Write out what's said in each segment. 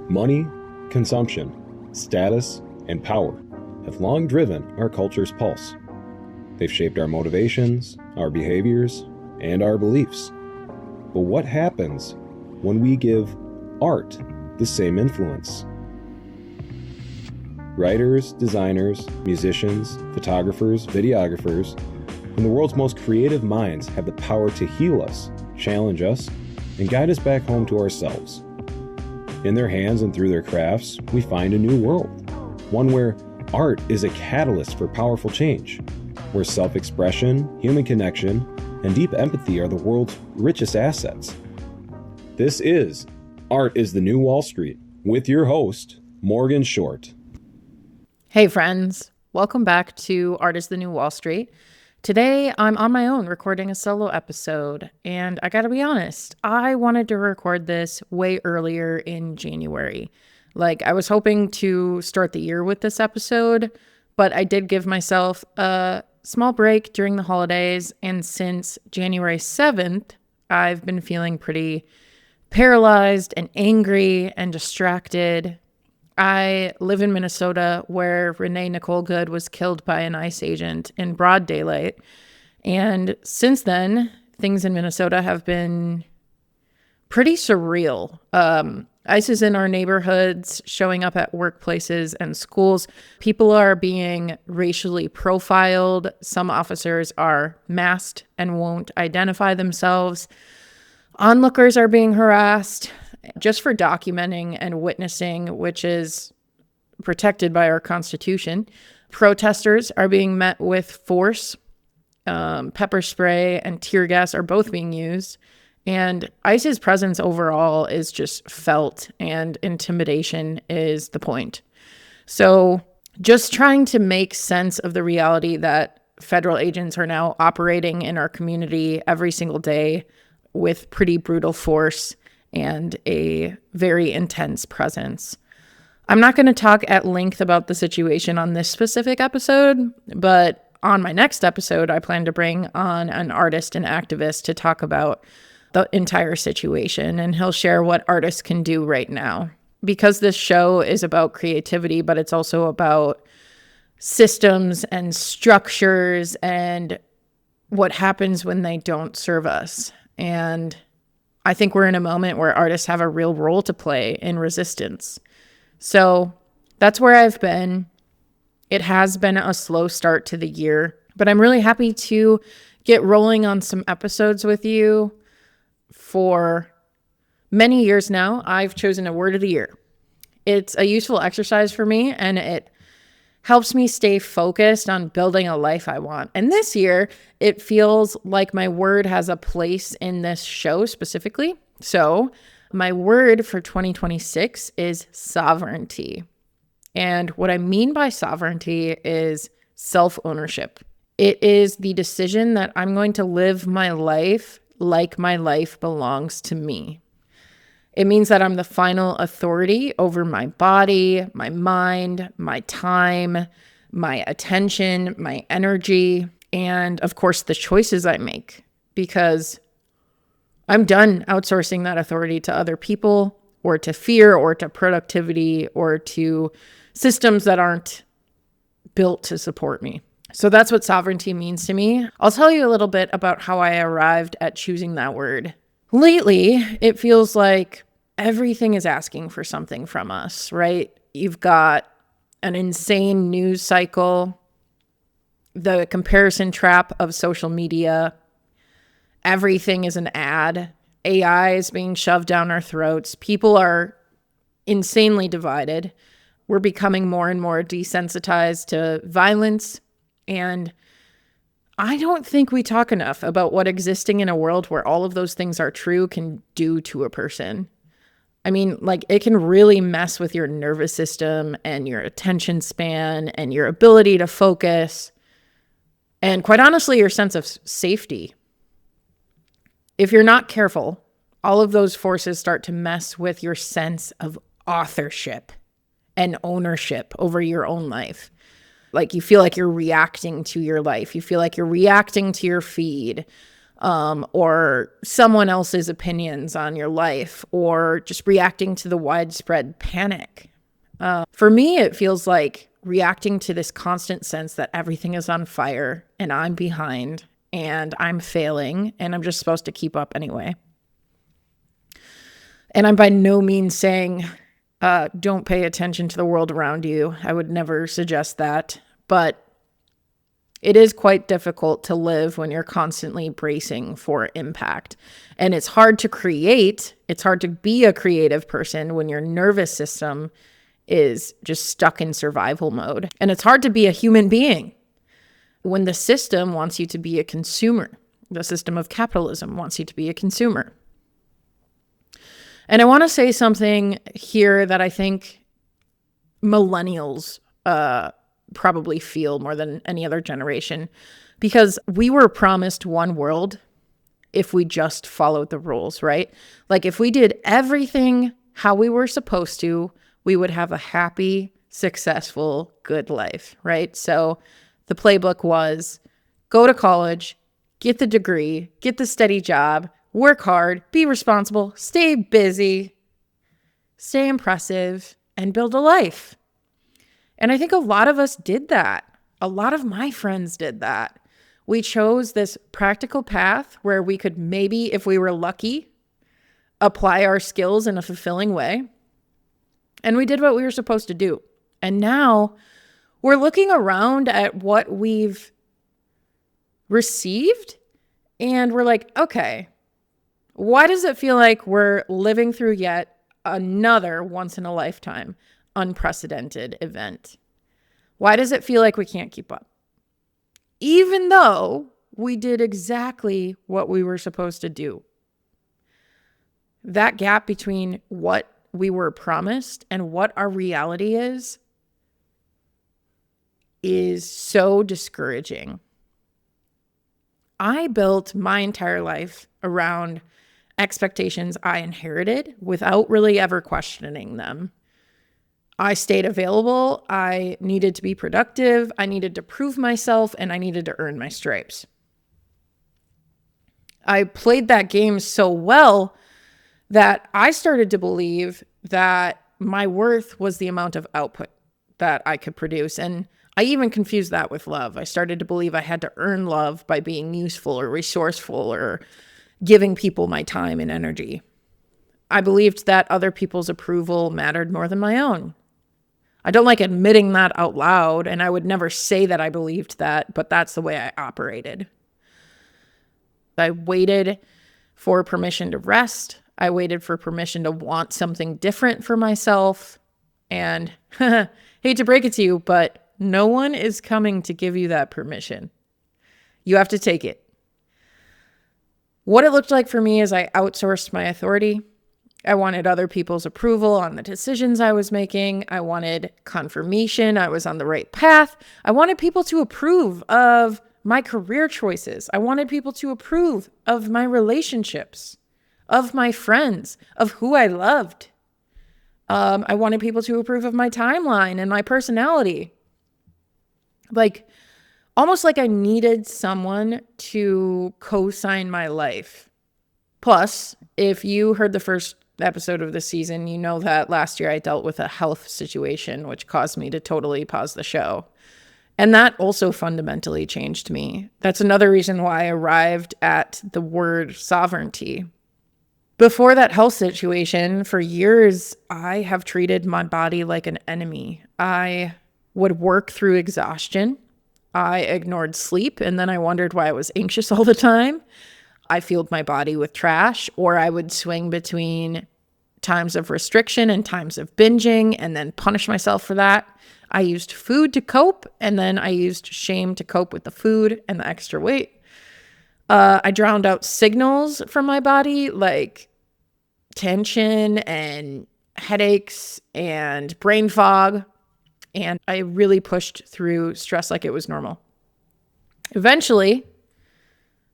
Money, consumption, status, and power have long driven our culture's pulse. They've shaped our motivations, our behaviors, and our beliefs. But what happens when we give art the same influence? Writers, designers, musicians, photographers, videographers, and the world's most creative minds have the power to heal us, challenge us, and guide us back home to ourselves. In their hands and through their crafts, we find a new world, one where art is a catalyst for powerful change, where self-expression, human connection, and deep empathy are the world's richest assets. This is Art is the New Wall Street, with your host, Morgan Short. Hey friends, welcome back to Art is the New Wall Street. Today, I'm on my own recording a solo episode, and I gotta be honest, I wanted to record this way earlier in January. I was hoping to start the year with this episode, but I did give myself a small break during the holidays, and since January 7th, I've been feeling pretty paralyzed and angry and distracted. I live in Minnesota, where Renee Nicole Good was killed by an ICE agent in broad daylight. And since then, things in Minnesota have been pretty surreal. ICE is in our neighborhoods, showing up at workplaces and schools. People are being racially profiled. Some officers are masked and won't identify themselves. Onlookers are being harassed just for documenting and witnessing, which is protected by our Constitution. Protesters are being met with force. Pepper spray and tear gas are both being used. And ICE's presence overall is just felt, and intimidation is the point. So just trying to make sense of the reality that federal agents are now operating in our community every single day with pretty brutal force and a very intense presence. I'm not going to talk at length about the situation on this specific episode, but on my next episode, I plan to bring on an artist and activist to talk about the entire situation, and he'll share what artists can do right now. Because this show is about creativity, but it's also about systems and structures and what happens when they don't serve us. And I think we're in a moment where artists have a real role to play in resistance. So that's where I've been. It has been a slow start to the year, but I'm really happy to get rolling on some episodes with you. For many years now, I've chosen a word of the year. It's a useful exercise for me, and it helps me stay focused on building a life I want. And this year, it feels like my word has a place in this show specifically. So my word for 2026 is sovereignty. And what I mean by sovereignty is self-ownership. It is the decision that I'm going to live my life like my life belongs to me. It means that I'm the final authority over my body, my mind, my time, my attention, my energy, and of course the choices I make, because I'm done outsourcing that authority to other people, or to fear, or to productivity, or to systems that aren't built to support me. So that's what sovereignty means to me. I'll tell you a little bit about how I arrived at choosing that word. Lately, it feels like everything is asking for something from us, right? You've got an insane news cycle, the comparison trap of social media. Everything is an ad. AI is being shoved down our throats. People are insanely divided. We're becoming more and more desensitized to violence. And I don't think we talk enough about what existing in a world where all of those things are true can do to a person. I mean, it can really mess with your nervous system and your attention span and your ability to focus, and quite honestly, your sense of safety. If you're not careful, all of those forces start to mess with your sense of authorship and ownership over your own life. You feel like you're reacting to your life. You feel like you're reacting to your feed. or someone else's opinions on your life, or just reacting to the widespread panic. For me, it feels like reacting to this constant sense that everything is on fire and I'm behind and I'm failing and I'm just supposed to keep up anyway. And I'm by no means saying don't pay attention to the world around you. I would never suggest that. But it is quite difficult to live when you're constantly bracing for impact. And it's hard to create. It's hard to be a creative person when your nervous system is just stuck in survival mode. And it's hard to be a human being when the system wants you to be a consumer. The system of capitalism wants you to be a consumer. And I want to say something here that I think millennials probably feel more than any other generation, because we were promised one world if we just followed the rules, right? Like if we did everything how we were supposed to, we would have a happy, successful, good life, right? So the playbook was go to college, get the degree, get the steady job, work hard, be responsible, stay busy, stay impressive, and build a life. And I think a lot of us did that. A lot of my friends did that. We chose this practical path where we could maybe, if we were lucky, apply our skills in a fulfilling way. And we did what we were supposed to do. And now we're looking around at what we've received and we're like, okay, why does it feel like we're living through yet another once in a lifetime unprecedented event? Why does it feel like we can't keep up? Even though we did exactly what we were supposed to do. That gap between what we were promised and what our reality is so discouraging. I built my entire life around expectations I inherited without really ever questioning them. I stayed available. I needed to be productive. I needed to prove myself, and I needed to earn my stripes. I played that game so well that I started to believe that my worth was the amount of output that I could produce. And I even confused that with love. I started to believe I had to earn love by being useful or resourceful or giving people my time and energy. I believed that other people's approval mattered more than my own. I don't like admitting that out loud, and I would never say that I believed that, but that's the way I operated. I waited for permission to rest. I waited for permission to want something different for myself. And hate to break it to you, but no one is coming to give you that permission. You have to take it. What it looked like for me is I outsourced my authority. I wanted other people's approval on the decisions I was making. I wanted confirmation I was on the right path. I wanted people to approve of my career choices. I wanted people to approve of my relationships, of my friends, of who I loved. I wanted people to approve of my timeline and my personality. Almost like I needed someone to co-sign my life. Plus, if you heard the first episode of this season, you know that last year I dealt with a health situation, which caused me to totally pause the show. And that also fundamentally changed me. That's another reason why I arrived at the word sovereignty. Before that health situation, for years, I have treated my body like an enemy. I would work through exhaustion. I ignored sleep, and then I wondered why I was anxious all the time. I fueled my body with trash, or I would swing between times of restriction and times of binging and then punish myself for that. I used food to cope, and then I used shame to cope with the food and the extra weight. I drowned out signals from my body like tension and headaches and brain fog, and I really pushed through stress like it was normal. Eventually,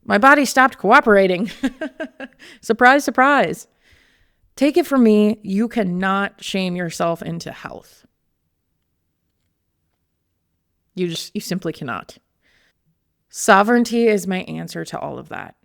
my body stopped cooperating. Surprise, surprise. Take it from me, you cannot shame yourself into health. You simply cannot. Sovereignty is my answer to all of that.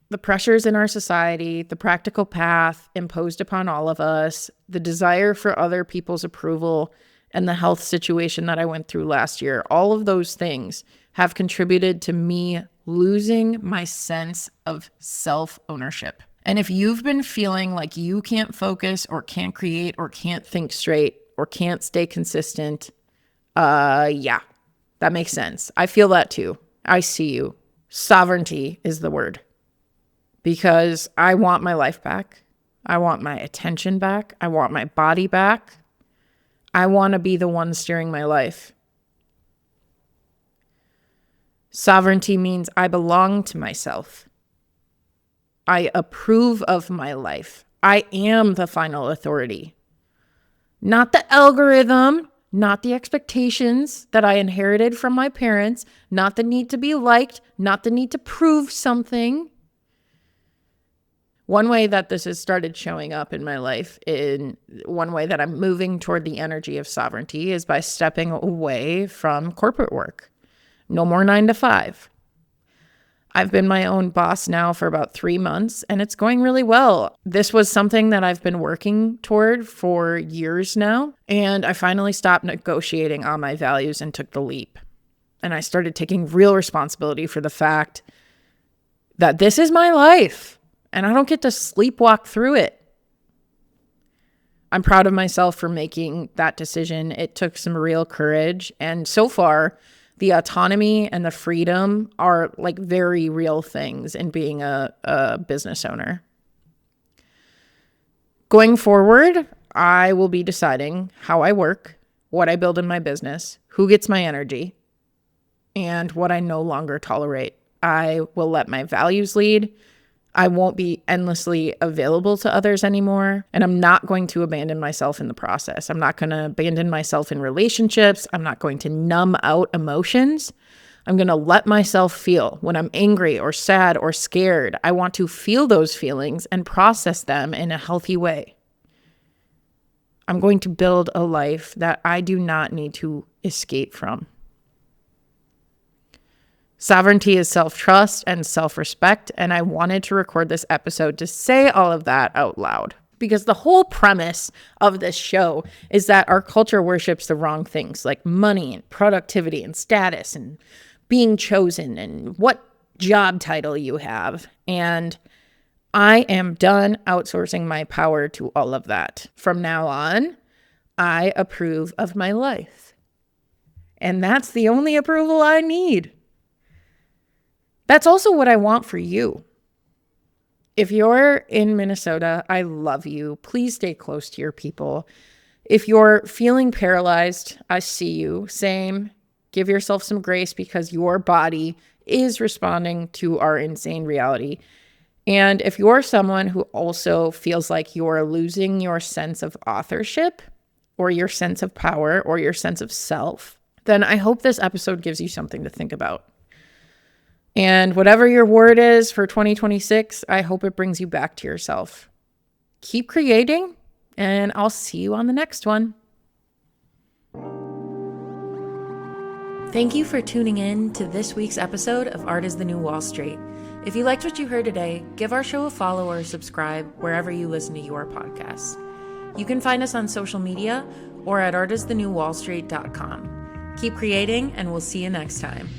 The pressures in our society, the practical path imposed upon all of us, the desire for other people's approval, and the health situation that I went through last year, all of those things have contributed to me losing my sense of self-ownership. And if you've been feeling like you can't focus or can't create or can't think straight or can't stay consistent, yeah, that makes sense. I feel that too. I see you. Sovereignty is the word. Because I want my life back. I want my attention back. I want my body back. I want to be the one steering my life. Sovereignty means I belong to myself. I approve of my life. I am the final authority. Not the algorithm, not the expectations that I inherited from my parents, not the need to be liked, not the need to prove something. One way that this has started showing up in my life, in one way that I'm moving toward the energy of sovereignty, is by stepping away from corporate work. No more 9 to 5. I've been my own boss now for about 3 months, and it's going really well. This was something that I've been working toward for years now, and I finally stopped negotiating on my values and took the leap. And I started taking real responsibility for the fact that this is my life, and I don't get to sleepwalk through it. I'm proud of myself for making that decision. It took some real courage, and so far, the autonomy and the freedom are like very real things in being a business owner. Going forward, I will be deciding how I work, what I build in my business, who gets my energy, and what I no longer tolerate. I will let my values lead. I won't be endlessly available to others anymore. And I'm not going to abandon myself in the process. I'm not going to abandon myself in relationships. I'm not going to numb out emotions. I'm going to let myself feel when I'm angry or sad or scared. I want to feel those feelings and process them in a healthy way. I'm going to build a life that I do not need to escape from. Sovereignty is self-trust and self-respect, and I wanted to record this episode to say all of that out loud. Because the whole premise of this show is that our culture worships the wrong things, like money and productivity and status and being chosen and what job title you have. And I am done outsourcing my power to all of that. From now on, I approve of my life. And that's the only approval I need. That's also what I want for you. If you're in Minnesota, I love you. Please stay close to your people. If you're feeling paralyzed, I see you. Same. Give yourself some grace because your body is responding to our insane reality. And if you're someone who also feels like you're losing your sense of authorship or your sense of power or your sense of self, then I hope this episode gives you something to think about. And whatever your word is for 2026, I hope it brings you back to yourself. Keep creating, and I'll see you on the next one. Thank you for tuning in to this week's episode of Art is the New Wall Street. If you liked what you heard today, give our show a follow or subscribe wherever you listen to your podcasts. You can find us on social media or at artistthenewwallstreet.com. Keep creating, and we'll see you next time.